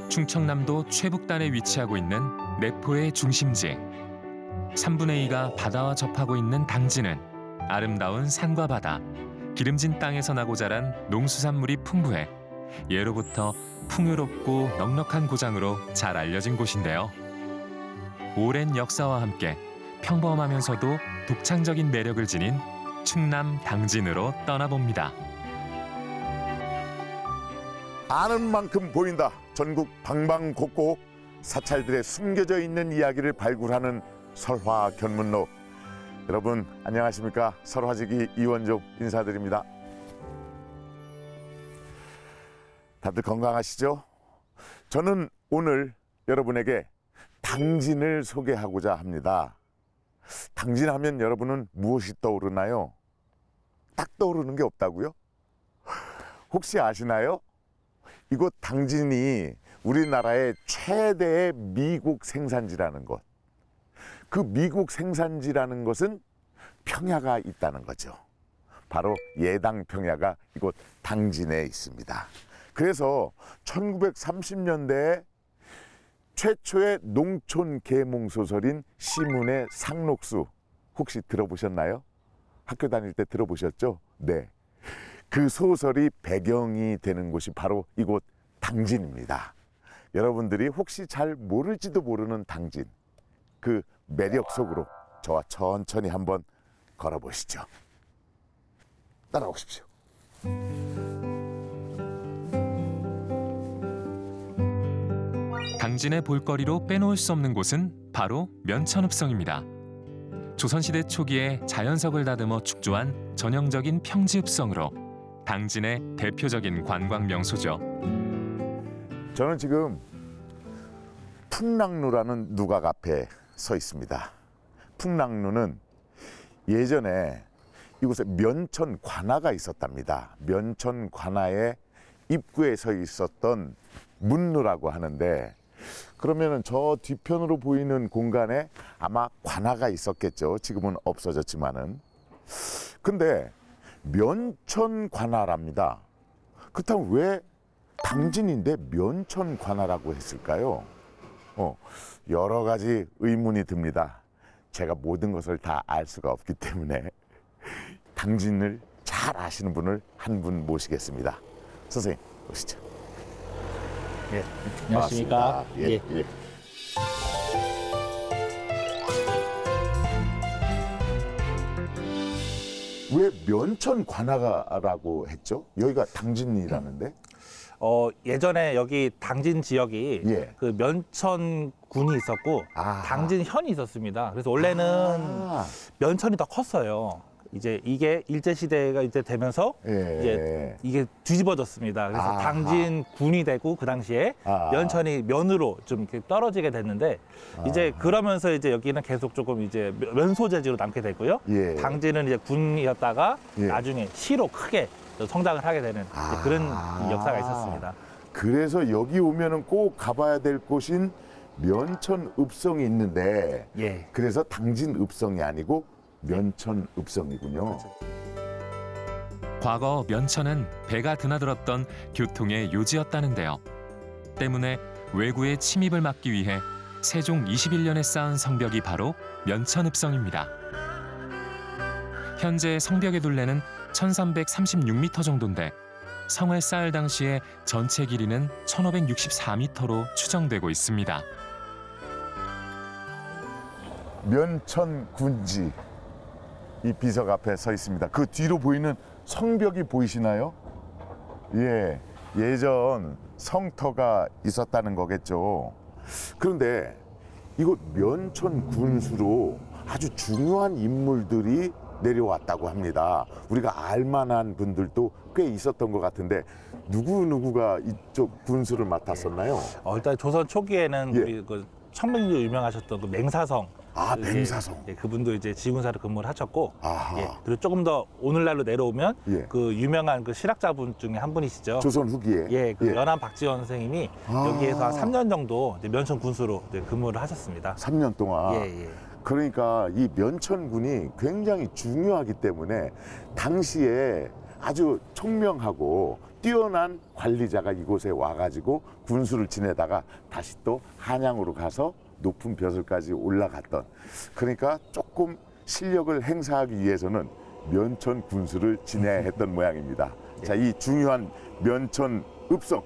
충청남도 최북단에 위치하고 있는 내포의 중심지. 3분의 2가 바다와 접하고 있는 당진은 아름다운 산과 바다, 기름진 땅에서 나고 자란 농수산물이 풍부해 예로부터 풍요롭고 넉넉한 고장으로 잘 알려진 곳인데요. 오랜 역사와 함께 평범하면서도 독창적인 매력을 지닌 충남 당진으로 떠나봅니다. 아는 만큼 보인다. 전국 방방곡곡 사찰들의 숨겨져 있는 이야기를 발굴하는 설화 견문록. 여러분 안녕하십니까? 설화지기 이원종 인사드립니다. 다들 건강하시죠? 저는 오늘 여러분에게 당진을 소개하고자 합니다. 당진하면 여러분은 무엇이 떠오르나요? 딱 떠오르는 게 없다고요? 혹시 아시나요? 이곳 당진이 우리나라의 최대의 미국 생산지라는 것. 그 미국 생산지라는 것은 평야가 있다는 거죠. 바로 예당 평야가 이곳 당진에 있습니다. 그래서 1930년대에 최초의 농촌 계몽 소설인 시문의 상록수 혹시 들어보셨나요? 학교 다닐 때 들어보셨죠? 네. 그 소설이 배경이 되는 곳이 바로 이곳 당진입니다. 여러분들이 혹시 잘 모를지도 모르는 당진, 그 매력 속으로 저와 천천히 한번 걸어보시죠. 따라오십시오. 당진의 볼거리로 빼놓을 수 없는 곳은 바로 면천읍성입니다. 조선시대 초기에 자연석을 다듬어 축조한 전형적인 평지읍성으로 당진의 대표적인 관광 명소죠. 저는 지금 풍랑루라는 누각 앞에 서 있습니다. 풍랑루는 예전에 이곳에 면천 관아가 있었답니다. 면천 관아의 입구에 서 있었던 문루라고 하는데, 그러면은 저 뒤편으로 보이는 공간에 아마 관아가 있었겠죠. 지금은 없어졌지만은. 근데 면천 관아랍니다. 그렇다면 왜 당진인데 면천 관아라고 했을까요? 여러 가지 의문이 듭니다. 제가 모든 것을 다 알 수가 없기 때문에 당진을 잘 아시는 분을 한 분 모시겠습니다. 선생님 오시죠. 네, 안녕하십니까? 예. 왜 면천 관아라고 했죠? 여기가 당진이라는데? 예전에 여기 당진 지역이 예. 그 면천군이 있었고 아. 당진현이 있었습니다. 그래서 원래는 면천이 더 컸어요. 이제 이게 일제 시대가 이제 되면서 예. 이제 이게 뒤집어졌습니다. 그래서 아하. 당진군이 되고 그 당시에 면천이 면으로 좀 이렇게 떨어지게 됐는데 이제 그러면서 이제 여기는 계속 조금 이제 면소재지로 남게 됐고요. 예. 당진은 이제 군이었다가 예. 나중에 시로 크게 성장을 하게 되는 이제 그런 역사가 있었습니다. 그래서 여기 오면은 꼭 가봐야 될 곳인 면천읍성이 있는데, 예. 그래서 당진읍성이 아니고 면천읍성이군요. 과거 면천은 배가 드나들었던 교통의 요지였다는데요. 때문에 외구의 침입을 막기 위해 세종 21년에 쌓은 성벽이 바로 면천읍성입니다. 현재 성벽의 둘레는 1336m 정도인데 성을 쌓을 당시에 전체 길이는 1564m로 추정되고 있습니다. 면천군지 이 비석 앞에 서 있습니다. 그 뒤로 보이는 성벽이 보이시나요? 예, 예전 성터가 있었다는 거겠죠. 그런데 이곳 면천군수로 아주 중요한 인물들이 내려왔다고 합니다. 우리가 알만한 분들도 꽤 있었던 것 같은데 누구가 이쪽 군수를 맡았었나요? 일단 조선 초기에는 예. 우리 그 천명리로 유명하셨던 그 맹사성. 맹사성. 예, 그분도 이제 지군사로 근무를 하셨고, 아하. 예, 그리고 조금 더 오늘날로 내려오면 예. 그 유명한 그 실학자분 중에 한 분이시죠. 조선 후기에. 예, 그 연암 박지원 선생님이 여기에서 한 3년 정도 이제 면천 군수로 이제 근무를 하셨습니다. 3년 동안. 예. 그러니까 이 면천군이 굉장히 중요하기 때문에 당시에 아주 총명하고 뛰어난 관리자가 이곳에 와가지고 군수를 지내다가 다시 또 한양으로 가서 높은 벼슬까지 올라갔던, 그러니까 조금 실력을 행사하기 위해서는 면천 군수를 지내야 했던 모양입니다. 자, 이 중요한 면천 읍성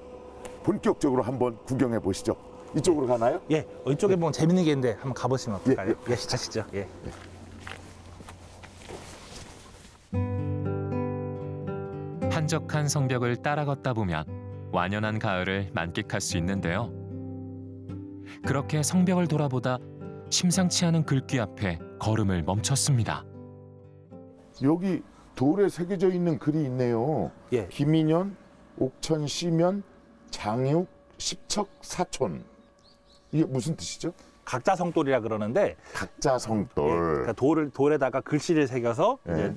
본격적으로 한번 구경해 보시죠. 이쪽으로 가나요? 예, 이쪽에 보면 재밌는 게 있는데 한번 가보시면 어떨까요? 예, 가시죠. 예. 한적한 성벽을 따라 걷다 보면 완연한 가을을 만끽할 수 있는데요. 그렇게 성벽을 돌아보다 심상치 않은 글귀 앞에 걸음을 멈췄습니다. 여기 돌에 새겨져 있는 글이 있네요. 예. 김인현, 옥천, 시면, 장육, 십척, 사촌. 이게 무슨 뜻이죠? 각자성돌이라 그러는데 각자성돌. 그러니까 돌에다가 글씨를 새겨서 이제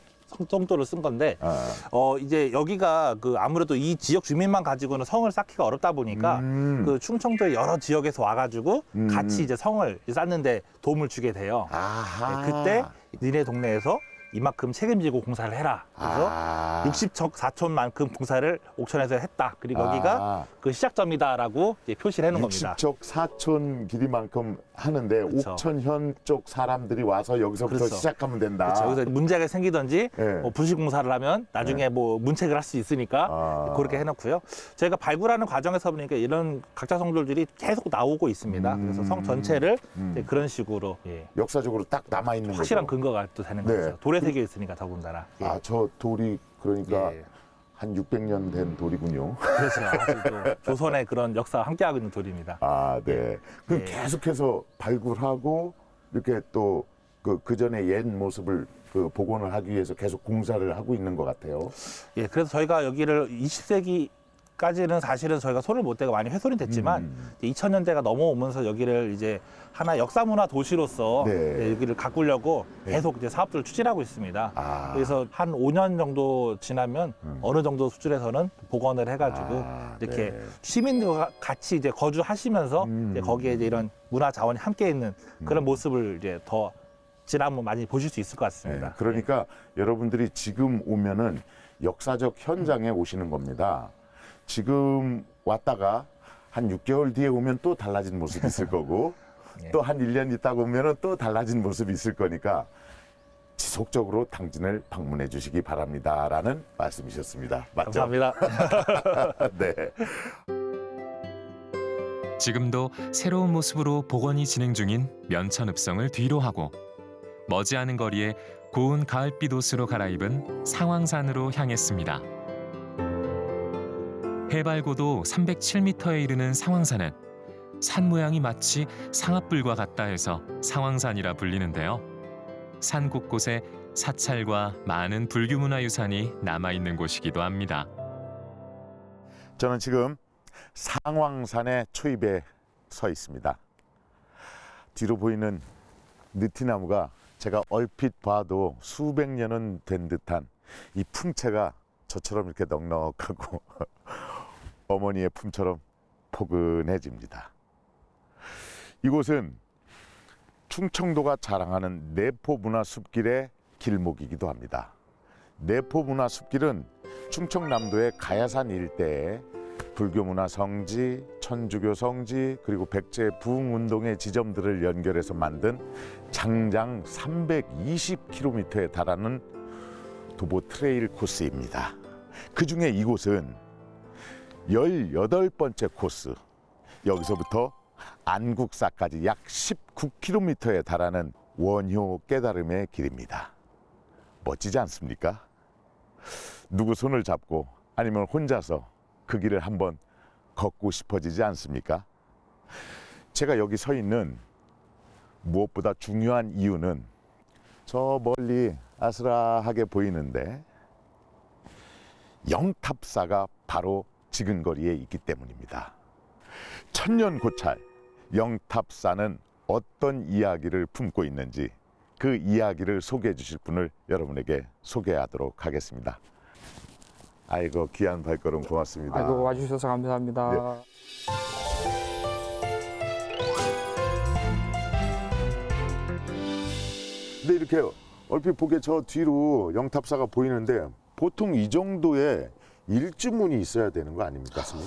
성돌을 쓴 건데 이제 여기가 그 아무래도 이 지역 주민만 가지고는 성을 쌓기가 어렵다 보니까 그 충청도의 여러 지역에서 와가지고 같이 이제 성을 쌓는데 도움을 주게 돼요. 아하. 네, 그때 니네 동네에서 이만큼 책임지고 공사를 해라. 그래서 60척 4촌만큼 공사를 옥천에서 했다. 그리고 여기가 그 시작점이다라고 이제 표시를 해놓은 겁니다. 60척 4촌 길이만큼 하는데 그렇죠. 옥천현 쪽 사람들이 와서 여기서부터 그렇죠. 시작하면 된다. 그렇죠. 여기서 문제가 생기든지 네. 뭐 부실 공사를 하면 나중에 뭐 문책을 할 수 있으니까 그렇게 해놓고요. 저희가 발굴하는 과정에서 보니까 이런 각자성돌들이 계속 나오고 있습니다. 그래서 성 전체를 이제 그런 식으로 역사적으로 딱 남아있는 거죠. 확실한 근거가 또 되는 네. 거죠. 돌에 새겨 있으니까 더군다나. 저 돌이 그러니까 예. 한 600년 된 돌이군요. 그렇죠. 아주 또 조선의 그런 역사와 함께하고 있는 돌입니다. 네. 그럼 예. 계속해서 발굴하고 이렇게 또 그 전에 옛 모습을 그 복원을 하기 위해서 계속 공사를 하고 있는 것 같아요. 예, 그래서 저희가 여기를 20세기까지는 사실은 저희가 손을 못 대고 많이 훼손이 됐지만 2000년대가 넘어오면서 여기를 이제 하나 역사문화 도시로서 네. 여기를 가꾸려고 계속 이제 사업들을 추진하고 있습니다. 그래서 한 5년 정도 지나면 어느 정도 수준에서는 복원을 해가지고 이렇게 네. 시민들과 같이 이제 거주하시면서 이제 거기에 이제 이런 문화 자원이 함께 있는 그런 모습을 이제 더 지나면 많이 보실 수 있을 것 같습니다. 네, 그러니까 여러분들이 지금 오면은 역사적 현장에 오시는 겁니다. 지금 왔다가 한 6개월 뒤에 오면 또 달라진 모습이 있을 거고 또 한 1년 있다가 오면은 또 달라진 모습이 있을 거니까 지속적으로 당진을 방문해 주시기 바랍니다라는 말씀이셨습니다. 맞죠? 감사합니다. 네. 지금도 새로운 모습으로 복원이 진행 중인 면천읍성을 뒤로 하고 머지않은 거리에 고운 가을빛 옷으로 갈아입은 상황산으로 향했습니다. 해발 고도 307m에 이르는 상황산은 산 모양이 마치 상아뿔과 같다 해서 상황산이라 불리는데요. 산 곳곳에 사찰과 많은 불교 문화유산이 남아있는 곳이기도 합니다. 저는 지금 상황산의 초입에 서 있습니다. 뒤로 보이는 느티나무가 제가 얼핏 봐도 수백 년은 된 듯한 이 풍채가 저처럼 이렇게 넉넉하고 어머니의 품처럼 포근해집니다. 이곳은 충청도가 자랑하는 내포문화숲길의 길목이기도 합니다. 내포문화숲길은 충청남도의 가야산 일대에 불교문화 성지, 천주교 성지, 그리고 백제 부흥운동의 지점들을 연결해서 만든 장장 320km에 달하는 도보 트레일 코스입니다. 그중에 이곳은 18번째 코스, 여기서부터 안국사까지 약 19km에 달하는 원효 깨달음의 길입니다. 멋지지 않습니까? 누구 손을 잡고 아니면 혼자서 그 길을 한번 걷고 싶어지지 않습니까? 제가 여기 서 있는 무엇보다 중요한 이유는 저 멀리 아스라하게 보이는데 영탑사가 바로 지근거리에 있기 때문입니다. 천년고찰 영탑사는 어떤 이야기를 품고 있는지 그 이야기를 소개해 주실 분을 여러분에게 소개하도록 하겠습니다. 아이고 귀한 발걸음 고맙습니다. 아이고 와주셔서 감사합니다. 네. 근데 이렇게 얼핏 보기에 저 뒤로 영탑사가 보이는데 보통 이 정도의 일주문이 있어야 되는 거 아닙니까, 스님?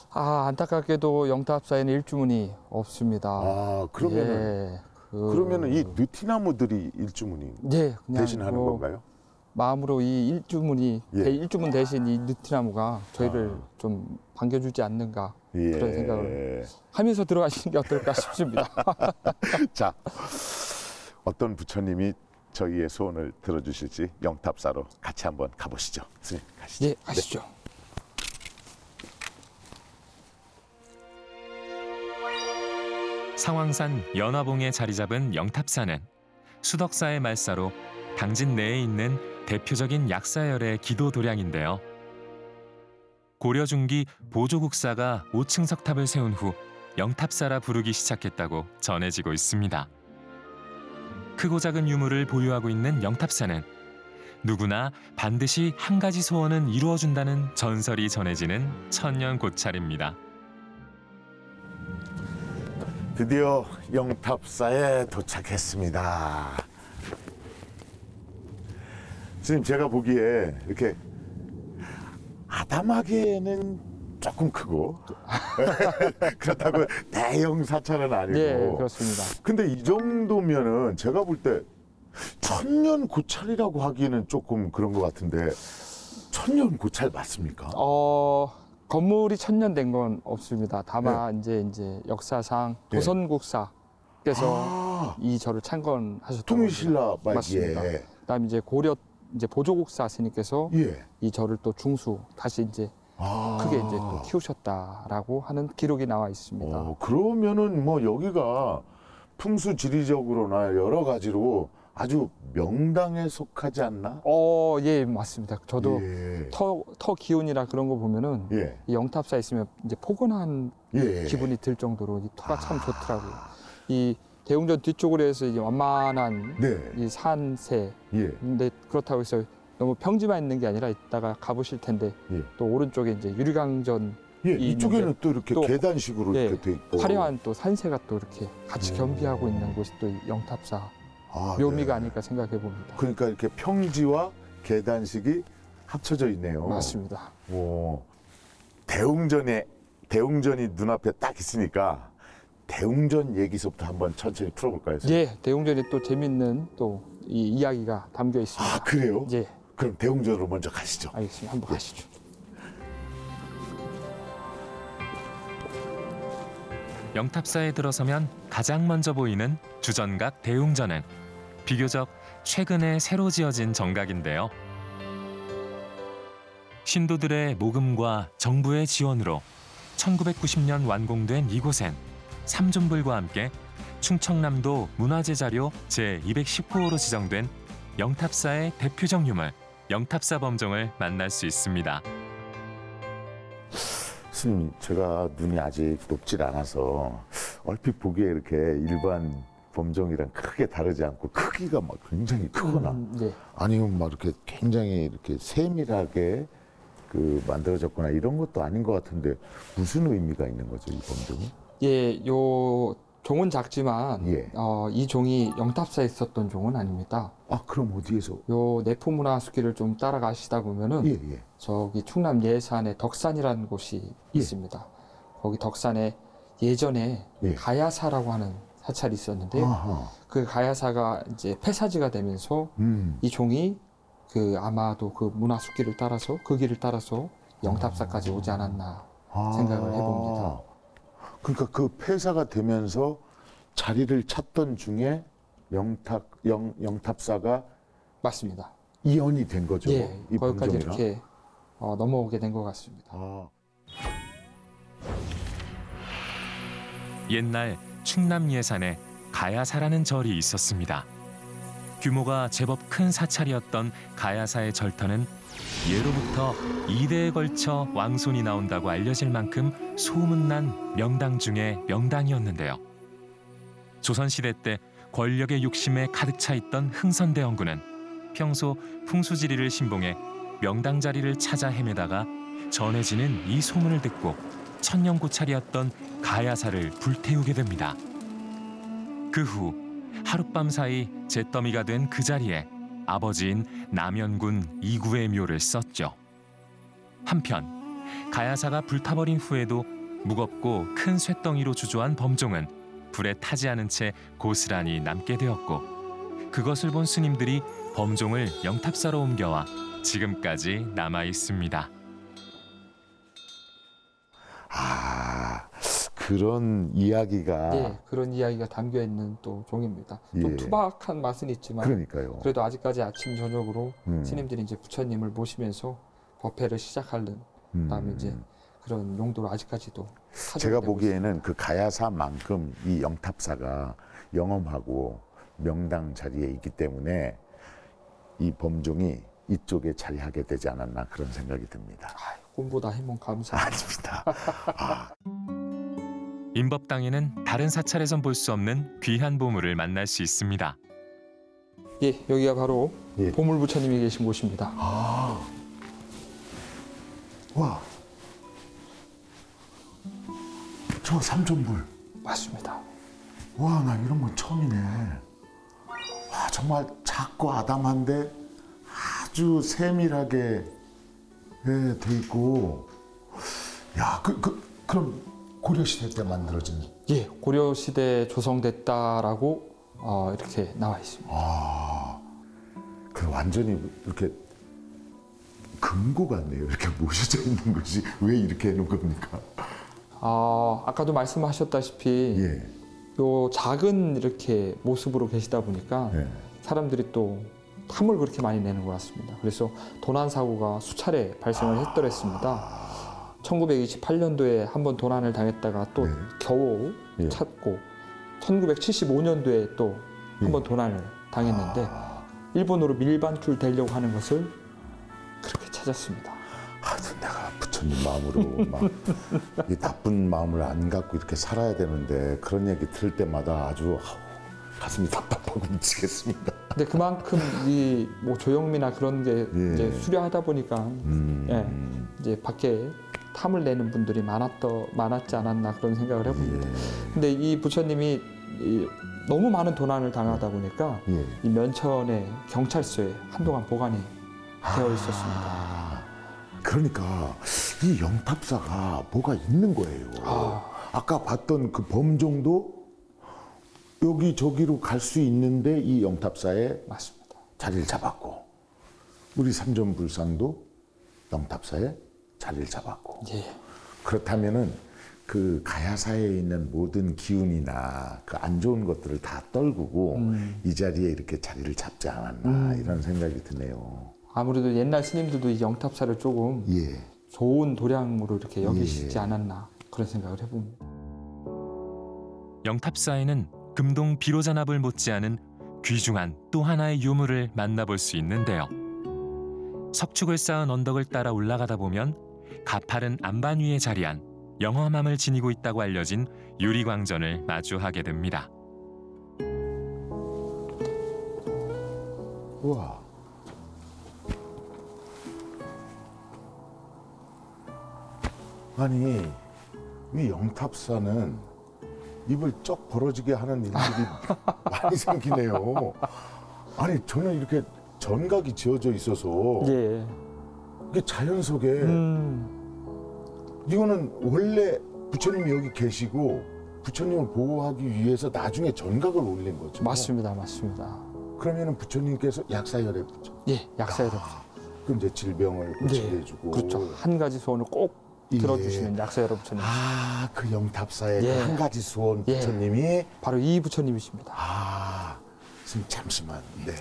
안타깝게도 영탑사에는 일주문이 없습니다. 그러면은 그러면은 이 느티나무들이 일주문이 대신하는 건가요? 마음으로 이 일주문이 일주문 대신 이 느티나무가 저희를 좀 반겨주지 않는가 그런 생각을 하면서 들어가시는 게 어떨까 싶습니다. 자, 어떤 부처님이 저희의 소원을 들어주실지 영탑사로 같이 한번 가보시죠. 스님, 가시죠. 예, 가시죠. 네. 상황산 연화봉에 자리 잡은 영탑사는 수덕사의 말사로 당진 내에 있는 대표적인 약사열의 기도 도량인데요. 고려 중기 보조국사가 5층 석탑을 세운 후 영탑사라 부르기 시작했다고 전해지고 있습니다. 크고 작은 유물을 보유하고 있는 영탑사는 누구나 반드시 한 가지 소원은 이루어준다는 전설이 전해지는 천년 고찰입니다. 드디어 영탑사에 도착했습니다. 스님, 제가 보기에 이렇게 아담하게는 조금 크고 그렇다고 대형 사찰은 아니고. 네, 그렇습니다. 근데 이 정도면은 제가 볼 때 천년 고찰이라고 하기에는 조금 그런 것 같은데 천년 고찰 맞습니까? 건물이 천년 된 건 없습니다. 다만 이제 역사상 조선국사께서 이 절을 창건하셨다고 통일신라 맞습니다. 그다음에 이제 고려 보조국사 스님께서 이 절을 또 중수 다시 이제 크게 이제 또 키우셨다라고 하는 기록이 나와 있습니다. 그러면은 뭐 여기가 풍수 지리적으로나 여러 가지로 아주 명당에 속하지 않나? 예, 맞습니다. 저도 터 기운이라 그런 거 보면은 이 영탑사에 있으면 이제 포근한 기분이 들 정도로 이 터가 참 좋더라고요. 이 대웅전 뒤쪽으로 해서 이제 완만한 이 산세. 근데 그렇다고 해서 너무 평지만 있는 게 아니라 이따가 가보실 텐데 또 오른쪽에 이제 유리강전 이쪽에는 또 이렇게 계단식으로 이렇게 돼 있고 화려한 또 산세가 또 이렇게 같이 겸비하고 있는 곳이 또 영탑사 묘미가 아닐까 생각해 봅니다. 그러니까 이렇게 평지와 계단식이 합쳐져 있네요. 맞습니다. 대웅전이 눈앞에 딱 있으니까 대웅전 얘기서부터 한번 천천히 풀어볼까요? 선생님? 대웅전이 또 재밌는 또 이 이야기가 담겨 있습니다. 그래요? 예. 그럼 대웅전으로 먼저 가시죠. 알겠습니다. 한번 가시죠. 영탑사에 들어서면 가장 먼저 보이는 주전각 대웅전은 비교적 최근에 새로 지어진 정각인데요. 신도들의 모금과 정부의 지원으로 1990년 완공된 이곳엔 삼존불과 함께 충청남도 문화재 자료 제219호로 지정된 영탑사의 대표적 유물 영탑사 범종을 만날 수 있습니다. 스님, 제가 눈이 아직 높질 않아서 얼핏 보기에 이렇게 일반 범종이랑 크게 다르지 않고 크기가 막 굉장히 크거나 아니면 막 이렇게 굉장히 이렇게 세밀하게 만들어졌거나 이런 것도 아닌 것 같은데 무슨 의미가 있는 거죠, 이 범종이? 요 종은 작지만 이 종이 영탑사에 있었던 종은 아닙니다. 그럼 어디에서? 요 내포문화숲길을 좀 따라가시다 보면은 저기 충남 예산에 덕산이라는 곳이 있습니다. 거기 덕산에 예전에 가야사라고 하는 사찰이 있었는데요. 그 가야사가 이제 폐사지가 되면서 이 종이 아마도 그 문화숲길을 따라서 그 길을 따라서 영탑사까지 오지 않았나 생각을 해봅니다. 그러니까 그 폐사가 되면서 자리를 찾던 중에 영탑사가 맞습니다. 이연이 된 거죠. 이 거기까지 범종이랑? 이렇게 넘어오게 된 것 같습니다. 옛날 충남 예산에 가야사라는 절이 있었습니다. 규모가 제법 큰 사찰이었던 가야사의 절터는 예로부터 2대에 걸쳐 왕손이 나온다고 알려질 만큼 소문난 명당 중의 명당이었는데요. 조선시대 때 권력의 욕심에 가득 차 있던 흥선대원군은 평소 풍수지리를 신봉해 명당 자리를 찾아 헤매다가 전해지는 이 소문을 듣고 천년고찰이었던 가야사를 불태우게 됩니다. 그 후 하룻밤 사이 잿더미가 된 그 자리에 아버지인 남현군 이구의 묘를 썼죠. 한편 가야사가 불타버린 후에도 무겁고 큰 쇳덩이로 주저한 범종은 불에 타지 않은 채 고스란히 남게 되었고, 그것을 본 스님들이 범종을 영탑사로 옮겨와 지금까지 남아 있습니다. 아, 그런 이야기가. 네, 그런 이야기가 담겨 있는 또 종입니다. 좀 예. 투박한 맛은 있지만 그러니까요. 그래도 아직까지 아침 저녁으로 스님들이 이제 부처님을 모시면서 법회를 시작하는 다음에 이제 그런 용도로 아직까지도 제가 되고 보기에는 그 가야사만큼 이 영탑사가 영험하고 명당 자리에 있기 때문에 이 범종이 이쪽에 자리하게 되지 않았나 그런 생각이 듭니다. 꿈보다 해몽 감사합니다. 아닙니다. 임법당에는 다른 사찰에선 볼 수 없는 귀한 보물을 만날 수 있습니다. 예, 여기가 바로 예. 보물 부처님이 계신 곳입니다. 와, 저 삼존불. 맞습니다. 와, 나 이런 건 처음이네. 와, 정말 작고 아담한데 아주 세밀하게 돼 있고. 야, 그럼 고려시대 때 만들어진. 예, 고려시대 조성됐다라고 이렇게 나와 있습니다. 아, 그 완전히 이렇게 금고 같네요. 이렇게 모셔져 있는 것이 왜 이렇게 해놓은 겁니까? 아까도 말씀하셨다시피 예. 요 작은 이렇게 모습으로 계시다 보니까 예. 사람들이 또 탐을 그렇게 많이 내는 것 같습니다. 그래서 도난 사고가 수차례 발생을 했더랬습니다. 1928년도에 한번 도난을 당했다가 또 네. 겨우 예. 찾고 1975년도에 또 한번 도난을 당했는데 일본으로 밀반출 되려고 하는 것을 그렇게 찾았습니다. 하여튼 내가 부처님 마음으로 막 이 나쁜 마음을 안 갖고 이렇게 살아야 되는데 그런 얘기 들을 때마다 아주 가슴이 답답하고 미치겠습니다. 근데 그만큼 이 뭐 조형미나 그런 게 예. 이제 수려하다 보니까 예, 이제 밖에 탐을 내는 분들이 많았지 않았나 그런 생각을 해봅니다. 예. 근데 이 부처님이 너무 많은 도난을 당하다 보니까 예. 이 면천의 경찰서에 한동안 보관이 되어 있었습니다. 그러니까 이 영탑사가 뭐가 있는 거예요. 아까 봤던 그 범종도 여기저기로 갈 수 있는데 이 영탑사에 맞습니다. 자리를 잡았고, 우리 삼존불상도 영탑사에 자리를 잡았고. 예. 그렇다면은 그 가야사에 있는 모든 기운이나 그 안 좋은 것들을 다 떨구고 이 자리에 이렇게 자리를 잡지 않았나 이런 생각이 드네요. 아무래도 옛날 스님들도 이 영탑사를 조금 예. 좋은 도량으로 이렇게 여기시지 예. 않았나 그런 생각을 해봅니다. 영탑사에는 금동 비로자납을 못지않은 귀중한 또 하나의 유물을 만나볼 수 있는데요. 석축을 쌓은 언덕을 따라 올라가다 보면 가파른 안반 위에 자리한 영험함을 지니고 있다고 알려진 유리광전을 마주하게 됩니다. 우와. 아니, 이 영탑사는 입을 쩍 벌어지게 하는 일들이 많이 생기네요. 아니, 저는 이렇게 전각이 지어져 있어서 예. 이게 자연 속에 이거는 원래 부처님이 여기 계시고 부처님을 보호하기 위해서 나중에 전각을 올린 거죠. 맞습니다. 맞습니다. 그러면은 부처님께서 약사열에 부처. 예, 약사에 그럼 이제 질병을 고치게 네, 해주고. 그렇죠. 한 가지 소원을 꼭 들어주시는 약사 여러분처럼 아, 그 영탑사의 예. 그 한 가지 수원 예. 부처님이. 바로 이 부처님이십니다. 아, 선생님 잠시만. 네.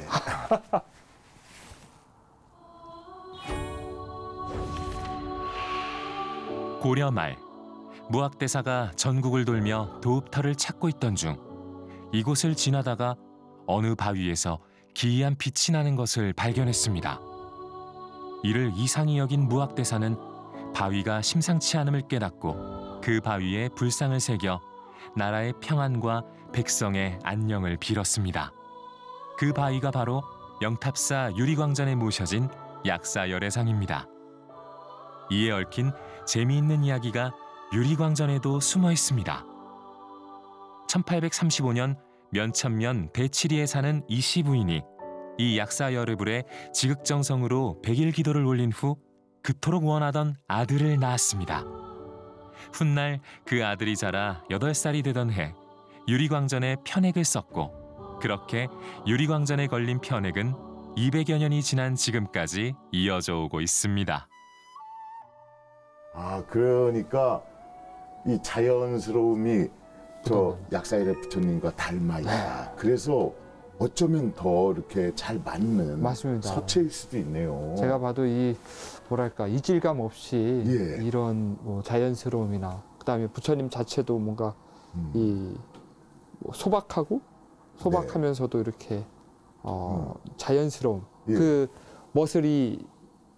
고려 말 무학대사가 전국을 돌며 도읍터를 찾고 있던 중 이곳을 지나다가 어느 바위에서 기이한 빛이 나는 것을 발견했습니다. 이를 이상히 여긴 무학대사는 바위가 심상치 않음을 깨닫고 그 바위에 불상을 새겨 나라의 평안과 백성의 안녕을 빌었습니다. 그 바위가 바로 영탑사 유리광전에 모셔진 약사열애상입니다. 이에 얽힌 재미있는 이야기가 유리광전에도 숨어 있습니다. 1835년 면천면 대치리에 사는 이씨 부인이 이 약사여르불에 지극정성으로 100일 기도를 올린 후 그토록 원하던 아들을 낳았습니다. 훗날 그 아들이 자라 8살이 되던 해 유리광전에 편액을 썼고 그렇게 유리광전에 걸린 편액은 200여 년이 지난 지금까지 이어져 오고 있습니다. 아, 그러니까 이 자연스러움이 저 약사일의 부처님과 닮아 있다. 그래서 어쩌면 더 이렇게 잘 맞는 맞습니다. 서체일 수도 있네요. 제가 봐도 이 뭐랄까 이질감 없이 예. 이런 뭐 자연스러움이나 그다음에 부처님 자체도 뭔가 이 뭐 소박하면서도 이렇게 자연스러움 예. 그 멋을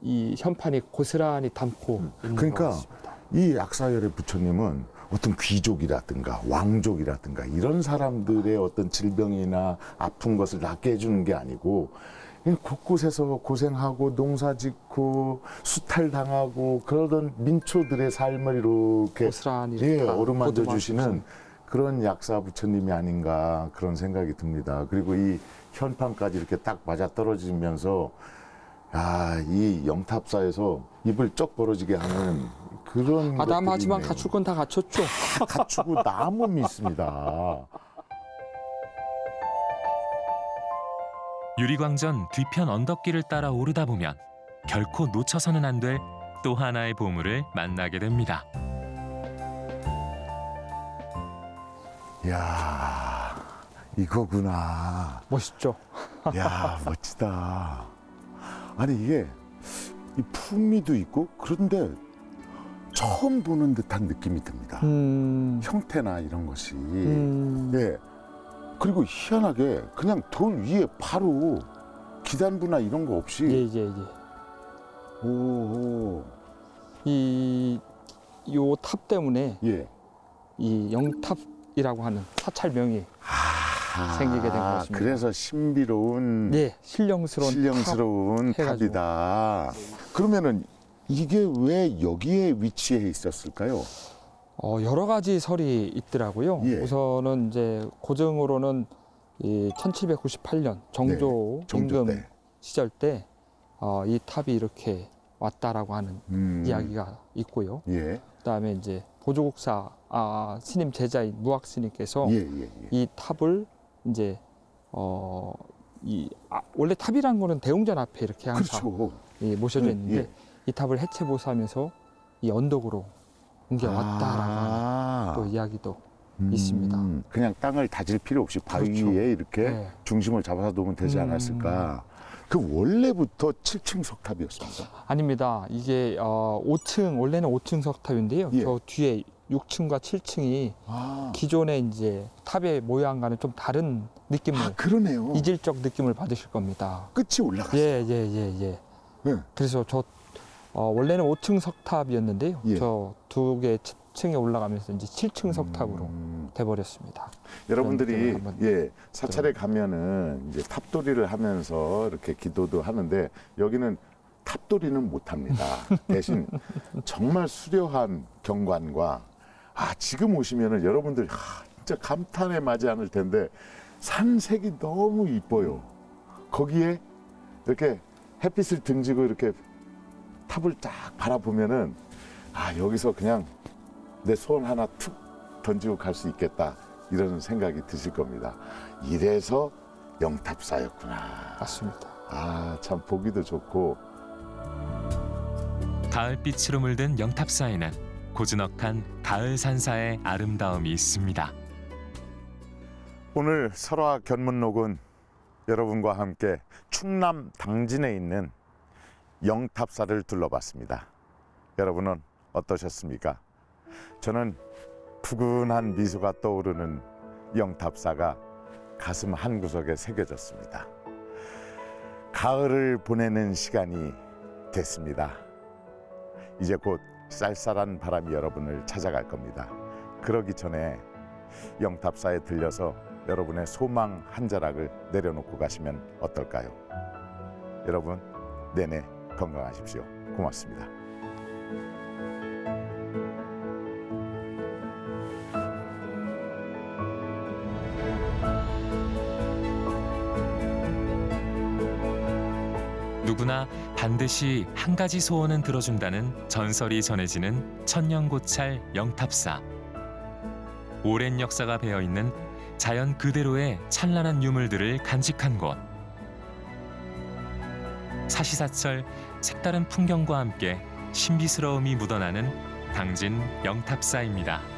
이 현판이 고스란히 담고 있는 그러니까 것 같습니다. 이 약사열의 부처님은 어떤 귀족이라든가 왕족이라든가 이런 사람들의 어떤 질병이나 아픈 것을 낫게 해주는 게 아니고 그냥 곳곳에서 고생하고 농사짓고 수탈당하고 그러던 민초들의 삶을 이렇게 고스란히 예, 다 어루만져 보듬어 주시는 그런 약사 부처님이 아닌가 그런 생각이 듭니다. 그리고 이 현판까지 이렇게 딱 맞아 떨어지면서 야, 이 영탑사에서 입을 쩍 벌어지게 하는 그런 아담하지만 것들이 갖출 건 다 갖췄죠. 있네요. 갖추고 나무 믿습니다. 유리광전 뒤편 언덕길을 따라 오르다 보면 결코 놓쳐서는 안 될 또 하나의 보물을 만나게 됩니다. 이야, 이거구나. 멋있죠. 이야, 멋지다. 아니 이게 이 풍미도 있고 그런데 처음 보는 듯한 느낌이 듭니다. 형태나 이런 것이. 예. 그리고 희한하게 그냥 돌 위에 바로 기단부나 이런 거 없이. 예. 오. 요 탑 때문에 예. 이 영탑이라고 하는 사찰명이 생기게 된 것입니다. 그래서 신비로운, 네, 신령스러운 탑 해가지고. 탑이다. 그러면은 이게 왜 여기에 위치해 있었을까요? 여러 가지 설이 있더라고요. 예. 우선은 이제 고증으로는 이 1798년 정조 정조 임금 때. 시절 때 이 탑이 이렇게 왔다라고 하는 이야기가 있고요. 예. 그다음에 이제 보조국사 스님 제자인 무학 스님께서 예. 이 탑을 이제 원래 탑이란 거는 대웅전 앞에 이렇게 항상 그렇죠. 모셔져 있는데 예. 이 탑을 해체보수하면서 이 언덕으로 옮겨왔다라고 또 이야기도 있습니다. 그냥 땅을 다질 필요 없이 바위 그렇죠. 위에 이렇게 네. 중심을 잡아서 놓으면 되지 않았을까. 그 원래부터 7층 석탑이었습니다. 아닙니다. 이게 5층 원래는 5층 석탑인데요. 예. 저 뒤에 6층과 7층이 기존의 이제 탑의 모양과는 좀 다른 느낌을 그러네요. 이질적 느낌을 받으실 겁니다. 끝이 올라갔어요. 예. 그래서 저 원래는 5층 석탑이었는데요. 예. 저 두 개 층에 올라가면서 이제 7층 석탑으로 돼버렸습니다. 여러분들이 한번 사찰에 가면은 이제 탑돌이를 하면서 이렇게 기도도 하는데 여기는 탑돌이는 못합니다. 대신 정말 수려한 경관과 지금 오시면은 여러분들 진짜 감탄에 맞지 않을 텐데 산색이 너무 이뻐요. 거기에 이렇게 햇빛을 등지고 이렇게 탑을 쫙 바라보면은 여기서 그냥 내 소원 하나 툭 던지고 갈 수 있겠다 이런 생각이 드실 겁니다. 이래서 영탑사였구나. 맞습니다. 참 보기도 좋고. 가을빛으로 물든 영탑사에는 고즈넉한 가을 산사의 아름다움이 있습니다. 오늘 설화 견문록은 여러분과 함께 충남 당진에 있는 영탑사를 둘러봤습니다. 여러분은 어떠셨습니까? 저는 푸근한 미소가 떠오르는 영탑사가 가슴 한구석에 새겨졌습니다. 가을을 보내는 시간이 됐습니다. 이제 곧 쌀쌀한 바람이 여러분을 찾아갈 겁니다. 그러기 전에 영탑사에 들려서 여러분의 소망 한 자락을 내려놓고 가시면 어떨까요? 여러분, 내내 건강하십시오. 고맙습니다. 누구나 반드시 한 가지 소원은 들어준다는 전설이 전해지는 천년고찰 영탑사. 오랜 역사가 배어있는 자연 그대로의 찬란한 유물들을 간직한 곳. 사시사철 색다른 풍경과 함께 신비스러움이 묻어나는 당진 영탑사입니다.